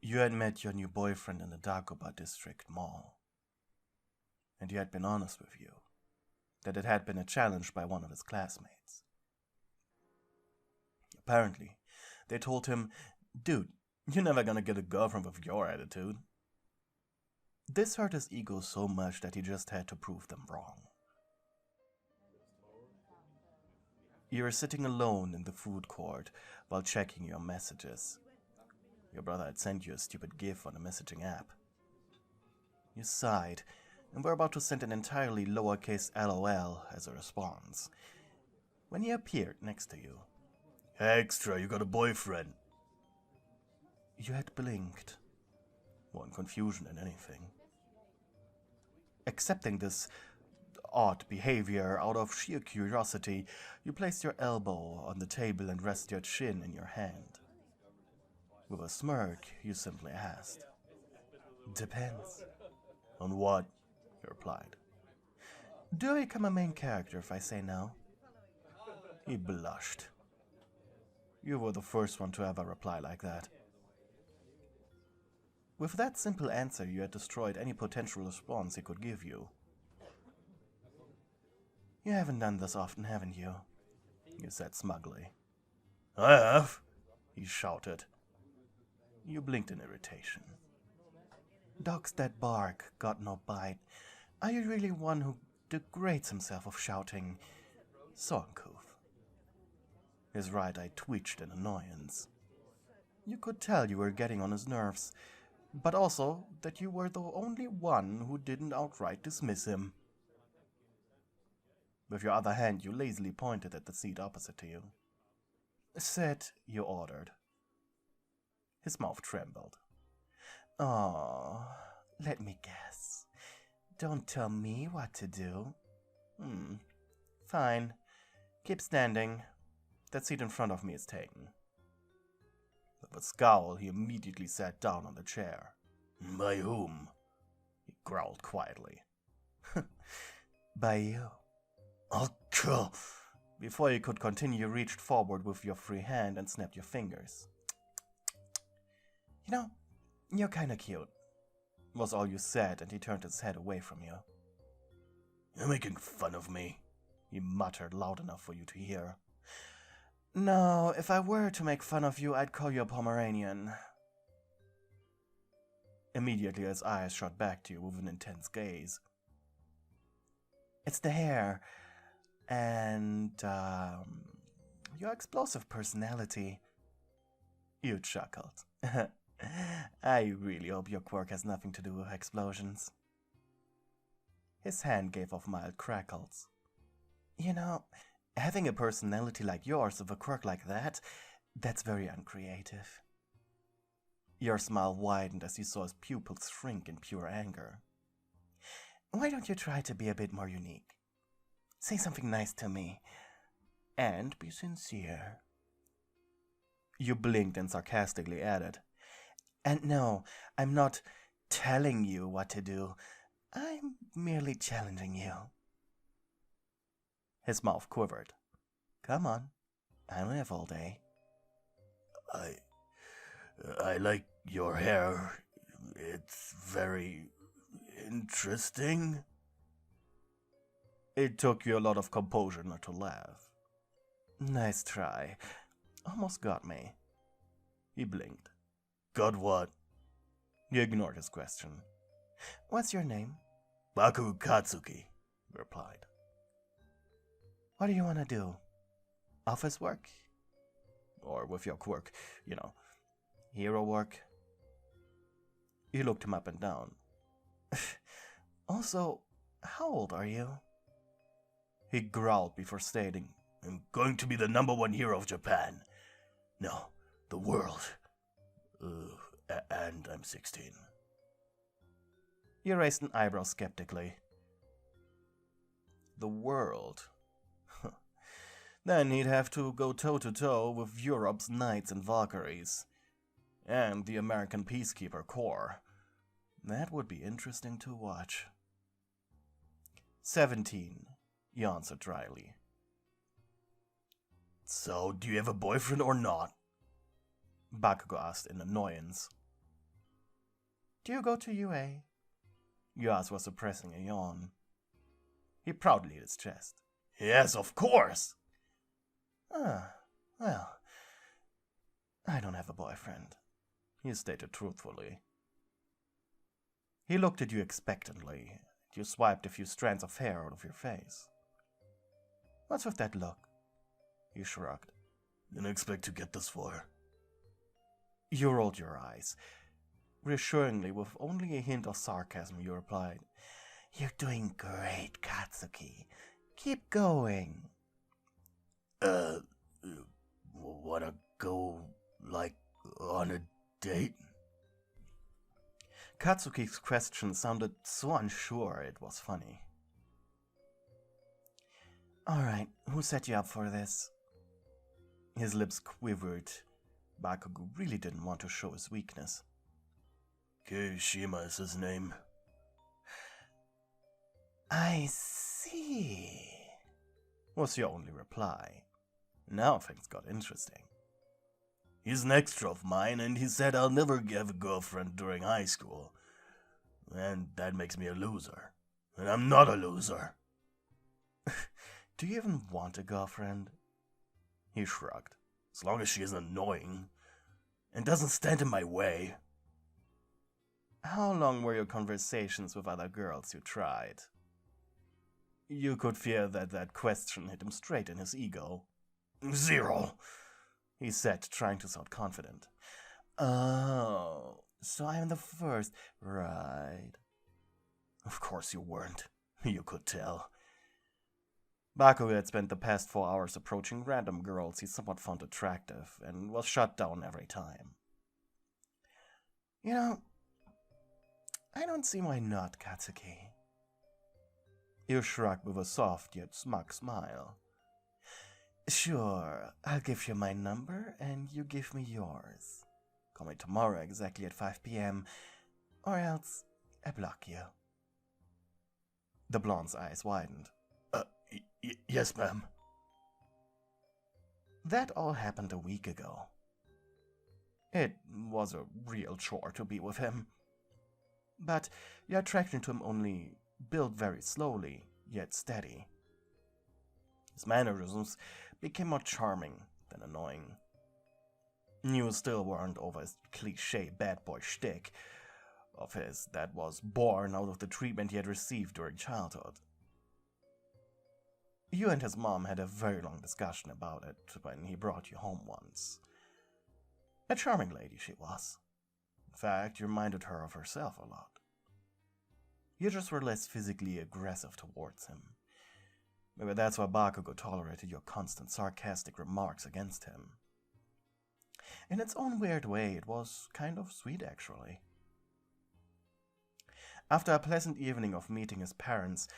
You had met your new boyfriend in the Dagoba district mall, and he had been honest with you that it had been a challenge by one of his classmates. Apparently, they told him, "Dude, you're never gonna get a girlfriend with your attitude." This hurt his ego so much that he just had to prove them wrong. You were sitting alone in the food court while checking your messages. Your brother had sent you a stupid GIF on a messaging app. You sighed and were about to send an entirely lowercase LOL as a response when he appeared next to you. "Hey, Extra, you got a boyfriend." You had blinked. More in confusion than anything. Accepting this odd behavior out of sheer curiosity, you placed your elbow on the table and rested your chin in your hand. With a smirk, you simply asked, "Depends." "On what?" he replied. "Do I become a main character if I say no?" He blushed. You were the first one to ever reply like that. With that simple answer, you had destroyed any potential response he could give you. "You haven't done this often, haven't you?" you said smugly. "I have," he shouted. You blinked in irritation. "Dogs that bark got no bite. Are you really one who degrades himself with shouting? So uncouth." His right eye twitched in annoyance. You could tell you were getting on his nerves, but also that you were the only one who didn't outright dismiss him. With your other hand, you lazily pointed at the seat opposite to you. "Sit," you ordered. His mouth trembled. "Oh, let me guess. Don't tell me what to do." Fine. Keep standing. That seat in front of me is taken." With a scowl, he immediately sat down on the chair. "By whom?" he growled quietly. "By you." "Oh, cool." Before you could continue, you reached forward with your free hand and snapped your fingers. "You know, you're kinda cute," was all you said, and he turned his head away from you. "You're making fun of me," he muttered loud enough for you to hear. "No, if I were to make fun of you, I'd call you a Pomeranian." Immediately his eyes shot back to you with an intense gaze. "It's the hair, and, your explosive personality." You chuckled. "I really hope your quirk has nothing to do with explosions." His hand gave off mild crackles. "You know, having a personality like yours with a quirk like that, that's very uncreative." Your smile widened as you saw his pupils shrink in pure anger. "Why don't you try to be a bit more unique? Say something nice to me, and be sincere." You blinked and sarcastically added, "And no, I'm not telling you what to do. I'm merely challenging you." His mouth quivered. "Come on, I'll live all day." I like your hair. It's very interesting." It took you a lot of composure not to laugh. "Nice try. Almost got me." He blinked. "Got what?" You ignored his question. "What's your name?" "Bakugou Katsuki," he replied. "What do you want to do? Office work? Or with your quirk, hero work?" You looked him up and down. "Also, how old are you?" He growled before stating, "I'm going to be the #1 hero of Japan. No, the world. And I'm 16. You raised an eyebrow skeptically. "The world?" Then he'd have to go toe-to-toe with Europe's Knights and Valkyries. And the American Peacekeeper Corps. That would be interesting to watch. 17, he answered dryly. "So, do you have a boyfriend or not?" Bakugou asked in annoyance. Do you go to UA? Yuas was suppressing a yawn. He proudly hit his chest. Yes, of course! Ah, well, I don't have a boyfriend, he stated truthfully. He looked at you expectantly, and you swiped a few strands of hair out of your face. What's with that look? He shrugged. Didn't expect to get this far. You rolled your eyes. Reassuringly, with only a hint of sarcasm, you replied, You're doing great, Katsuki. Keep going. Wanna go, like, on a date? Katsuki's question sounded so unsure it was funny. Alright, who set you up for this? His lips quivered. Bakugou really didn't want to show his weakness. Keishima is his name. I see, was your only reply. Now things got interesting. He's an extra of mine, and he said I'll never have a girlfriend during high school. And that makes me a loser. And I'm not a loser. Do you even want a girlfriend? He shrugged. As long as she isn't annoying and doesn't stand in my way. How long were your conversations with other girls you tried? You could fear that that question hit him straight in his ego. 0, he said, trying to sound confident. Oh, so I'm the first, right? Of course you weren't. You could tell. Bakugou had spent the past 4 hours approaching random girls he somewhat found attractive, and was shut down every time. You know, I don't see why not, Katsuki. You shrugged with a soft yet smug smile. Sure, I'll give you my number, and you give me yours. Call me tomorrow exactly at 5 p.m., or else I block you. The blonde's eyes widened. Yes, ma'am. That all happened a week ago. It was a real chore to be with him. But your attraction to him only built very slowly, yet steady. His mannerisms became more charming than annoying. You still weren't over his cliché bad boy shtick of his that was born out of the treatment he had received during childhood. You and his mom had a very long discussion about it when he brought you home once. A charming lady she was. In fact, you reminded her of herself a lot. You just were less physically aggressive towards him. Maybe that's why Bakugou tolerated your constant sarcastic remarks against him. In its own weird way, it was kind of sweet, actually. After a pleasant evening of meeting his parents,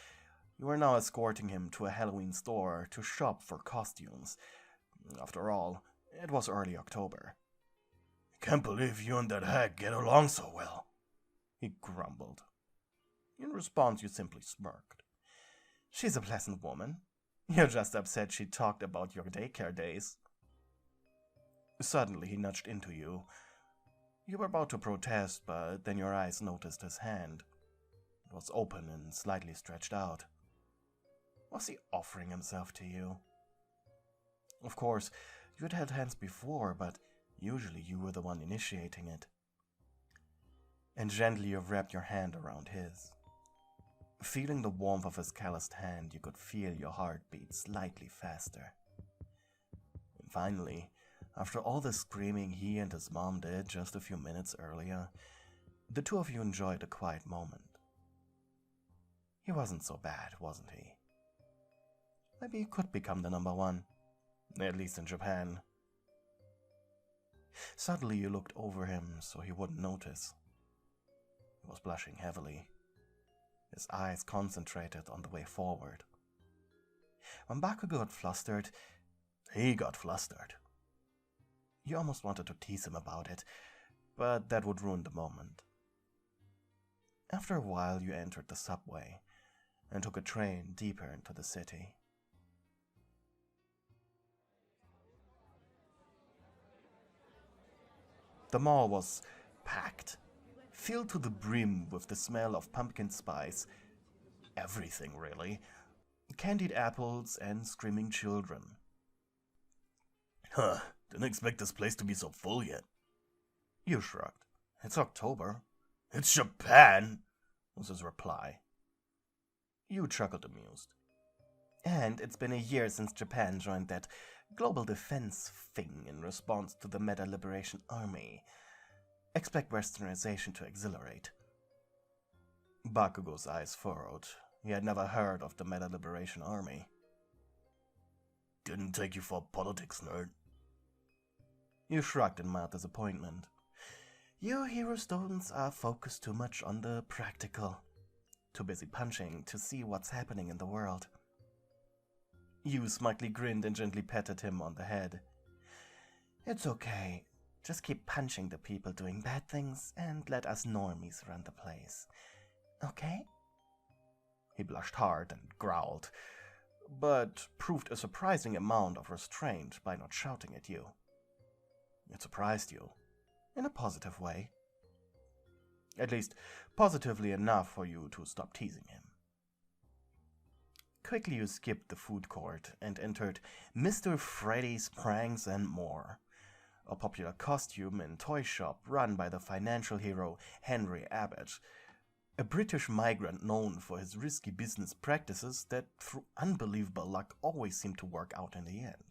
you were now escorting him to a Halloween store to shop for costumes. After all, it was early October. I can't believe you and that hag get along so well, he grumbled. In response, you simply smirked. She's a pleasant woman. You're just upset she talked about your daycare days. Suddenly, he nudged into you. You were about to protest, but then your eyes noticed his hand. It was open and slightly stretched out. Was he offering himself to you? Of course, you had held hands before, but usually you were the one initiating it. And gently you wrapped your hand around his. Feeling the warmth of his calloused hand, you could feel your heart beat slightly faster. And finally, after all the screaming he and his mom did just a few minutes earlier, the two of you enjoyed a quiet moment. He wasn't so bad, wasn't he? Maybe he could become the number one, at least in Japan. Suddenly you looked over him so he wouldn't notice. He was blushing heavily, his eyes concentrated on the way forward. When Bakugou got flustered, he got flustered. You almost wanted to tease him about it, but that would ruin the moment. After a while you entered the subway and took a train deeper into the city. The mall was packed, filled to the brim with the smell of pumpkin spice, everything really, candied apples and screaming children. Huh, didn't expect this place to be so full yet. You shrugged. It's October. It's Japan, was his reply. You chuckled amused. And it's been a year since Japan joined that global defense thing in response to the Meta Liberation Army. Expect westernization to exhilarate. Bakugou's eyes furrowed. He had never heard of the Meta Liberation Army. Didn't take you for a politics nerd. You shrugged in mild disappointment. You hero students are focused too much on the practical. Too busy punching to see what's happening in the world. You smugly grinned and gently patted him on the head. It's okay. Just keep punching the people doing bad things and let us normies run the place. Okay? He blushed hard and growled, but proved a surprising amount of restraint by not shouting at you. It surprised you, in a positive way. At least, positively enough for you to stop teasing him. Quickly you skipped the food court and entered Mr. Freddy's Pranks and More, a popular costume and toy shop run by the financial hero Henry Abbott, a British migrant known for his risky business practices that, through unbelievable luck, always seemed to work out in the end.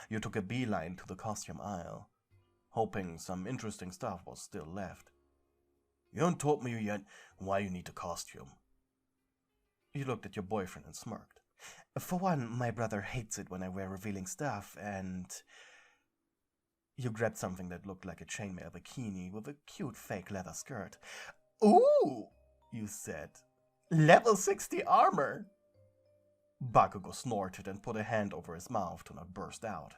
You took a beeline to the costume aisle, hoping some interesting stuff was still left. You haven't told me yet why you need a costume. You looked at your boyfriend and smirked. For one, my brother hates it when I wear revealing stuff, and... You grabbed something that looked like a chainmail bikini with a cute fake leather skirt. Ooh, you said. Level 60 armor. Bakugou snorted and put a hand over his mouth to not burst out.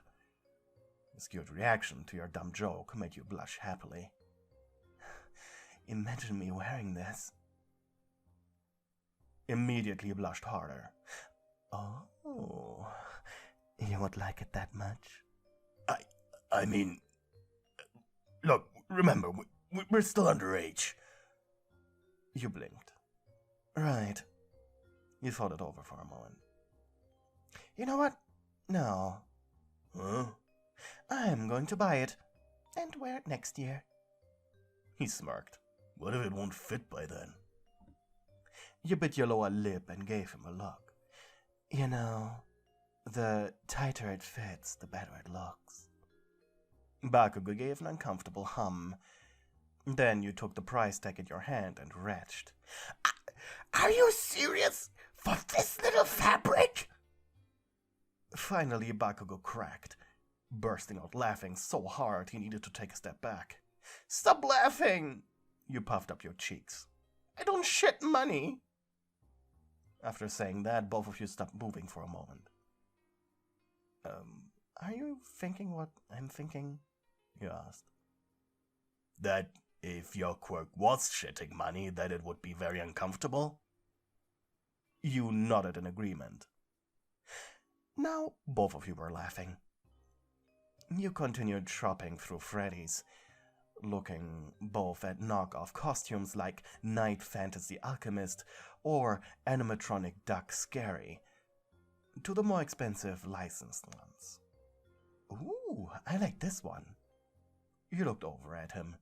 His cute reaction to your dumb joke made you blush happily. Imagine me wearing this. Immediately blushed harder. Oh, you would like it that much? I mean, look, remember, we're still underage. You blinked. Right. You thought it over for a moment. You know what? No. Huh? I'm going to buy it and wear it next year. He smirked. What if it won't fit by then? You bit your lower lip and gave him a look. You know, the tighter it fits, the better it looks. Bakugou gave an uncomfortable hum. Then you took the price tag in your hand and retched. Are you serious? For this little fabric? Finally, Bakugou cracked, bursting out laughing so hard he needed to take a step back. Stop laughing! You puffed up your cheeks. I don't shit money. After saying that, both of you stopped moving for a moment. Are you thinking what I'm thinking? You asked. That if your quirk was shitting money, that it would be very uncomfortable? You nodded in agreement. Now both of you were laughing. You continued shopping through Freddy's, looking both at knockoff costumes like Night Fantasy Alchemist or Animatronic Duck Scary, to the more expensive licensed ones. Ooh, I like this one. You looked over at him.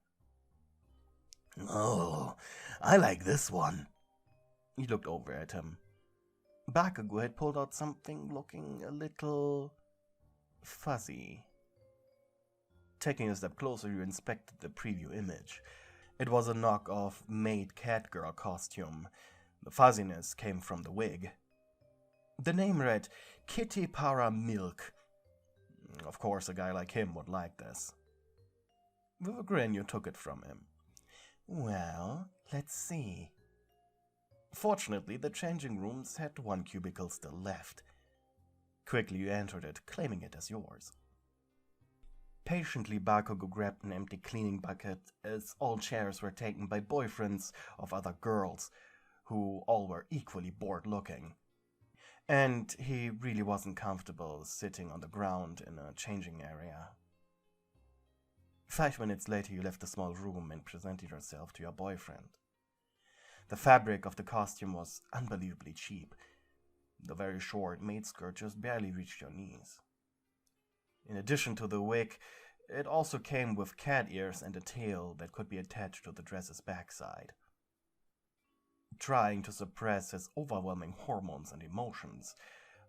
Oh, I like this one. You looked over at him. Bakugou had pulled out something looking a little fuzzy. Taking a step closer, you inspected the preview image. It was a knockoff maid catgirl costume. The fuzziness came from the wig. The name read Kitty Para Milk. Of course, a guy like him would like this. With a grin, you took it from him. Well, let's see. Fortunately, the changing rooms had one cubicle still left. Quickly you entered it, claiming it as yours. Patiently, Bakugou grabbed an empty cleaning bucket, as all chairs were taken by boyfriends of other girls, who all were equally bored-looking. And he really wasn't comfortable sitting on the ground in a changing area. 5 minutes later, you left the small room and presented yourself to your boyfriend. The fabric of the costume was unbelievably cheap. The very short maid skirt just barely reached your knees. In addition to the wig, it also came with cat ears and a tail that could be attached to the dress's backside. Trying to suppress his overwhelming hormones and emotions,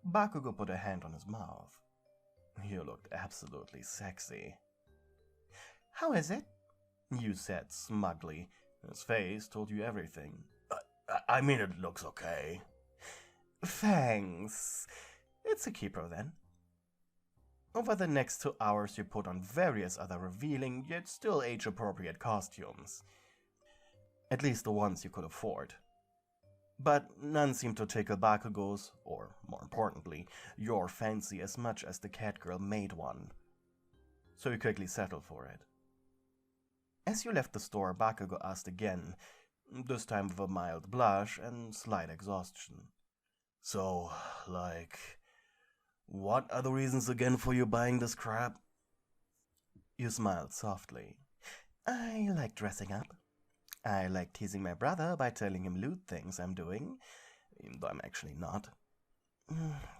Bakugou put a hand on his mouth. You looked absolutely sexy. "How is it?" you said smugly. His face told you everything. I mean, it looks okay." "Thanks. It's a keeper then." Over the next 2 hours, you put on various other revealing yet still age-appropriate costumes. At least the ones you could afford. But none seemed to tickle Bakugou's, or more importantly, your fancy as much as the Catgirl made one. So you quickly settled for it. As you left the store, Bakugou asked again, this time with a mild blush and slight exhaustion. "So, what are the reasons again for you buying this crap?" You smiled softly. "I like dressing up. I like teasing my brother by telling him lewd things I'm doing, even though I'm actually not.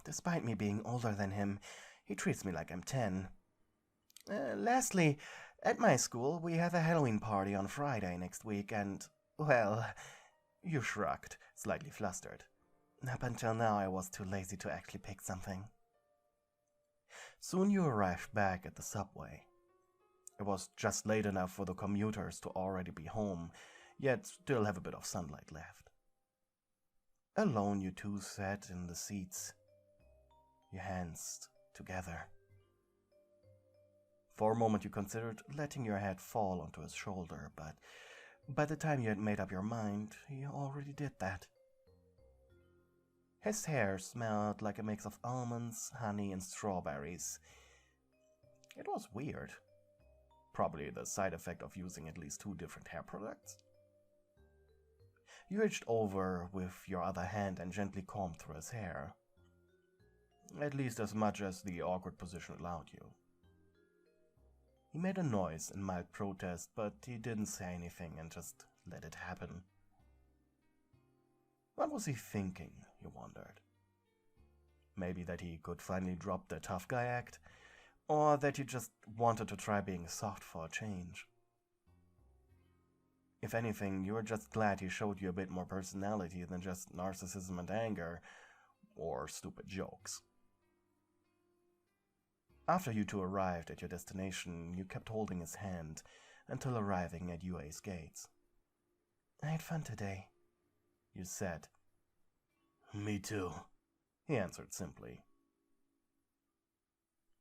Despite me being older than him, he treats me like I'm 10. Lastly, at my school, we have a Halloween party on Friday next week, and, well," you shrugged, slightly flustered. "Up until now, I was too lazy to actually pick something." Soon you arrived back at the subway. It was just late enough for the commuters to already be home, yet still have a bit of sunlight left. Alone, you two sat in the seats, your hands together. For a moment you considered letting your head fall onto his shoulder, but by the time you had made up your mind, he already did that. His hair smelled like a mix of almonds, honey, and strawberries. It was weird. Probably the side effect of using at least 2 different hair products. You reached over with your other hand and gently combed through his hair. At least as much as the awkward position allowed you. He made a noise in mild protest, but he didn't say anything and just let it happen. What was he thinking, you wondered? Maybe that he could finally drop the tough guy act, or that he just wanted to try being soft for a change. If anything, you were just glad he showed you a bit more personality than just narcissism and anger, or stupid jokes. After you two arrived at your destination, you kept holding his hand until arriving at UA's gates. "I had fun today," you said. "Me too," he answered simply.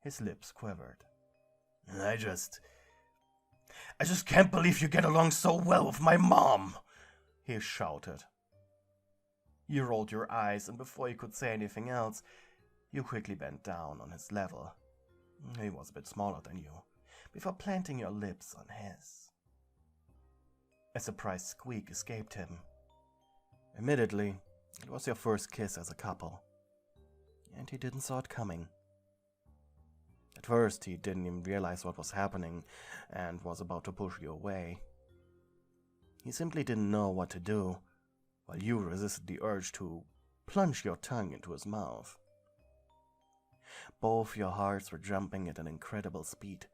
His lips quivered. I just can't believe you get along so well with my mom," he shouted. You rolled your eyes, and before you could say anything else, you quickly bent down on his level. He was a bit smaller than you, before planting your lips on his. A surprised squeak escaped him. Admittedly, it was your first kiss as a couple, and he didn't saw it coming. At first, he didn't even realize what was happening and was about to push you away. He simply didn't know what to do, while you resisted the urge to plunge your tongue into his mouth. Both your hearts were jumping at an incredible speed.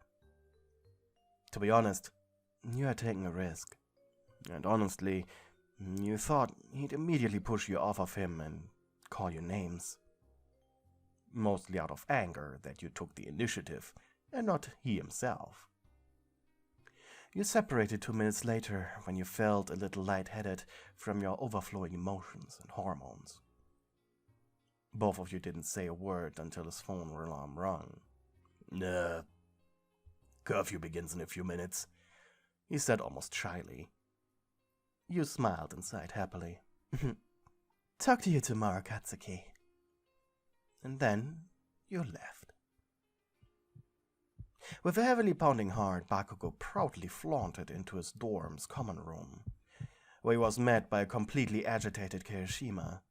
To be honest, you had taken a risk, and honestly, you thought he'd immediately push you off of him and call you names. Mostly out of anger that you took the initiative, and not he himself. You separated 2 minutes later when you felt a little lightheaded from your overflowing emotions and hormones. Both of you didn't say a word until his phone alarm rang. Curfew begins in a few minutes," he said almost shyly. You smiled and sighed happily. "Talk to you tomorrow, Katsuki." And then you left. With a heavily pounding heart, Bakugou proudly flaunted into his dorm's common room, where he was met by a completely agitated Kirishima.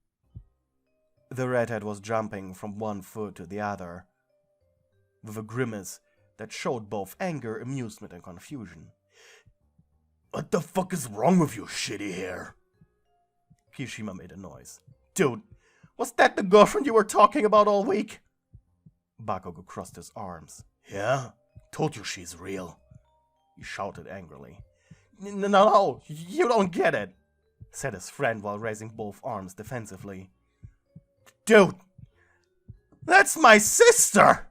The redhead was jumping from one foot to the other, with a grimace that showed both anger, amusement, and confusion. What the fuck is wrong with you, shitty hair? Kirishima made a noise. Dude, was that the girlfriend you were talking about all week? Bakugou crossed his arms. Yeah? Told you she's real. He shouted angrily. No, you don't get it, said his friend while raising both arms defensively. Dude, that's my sister!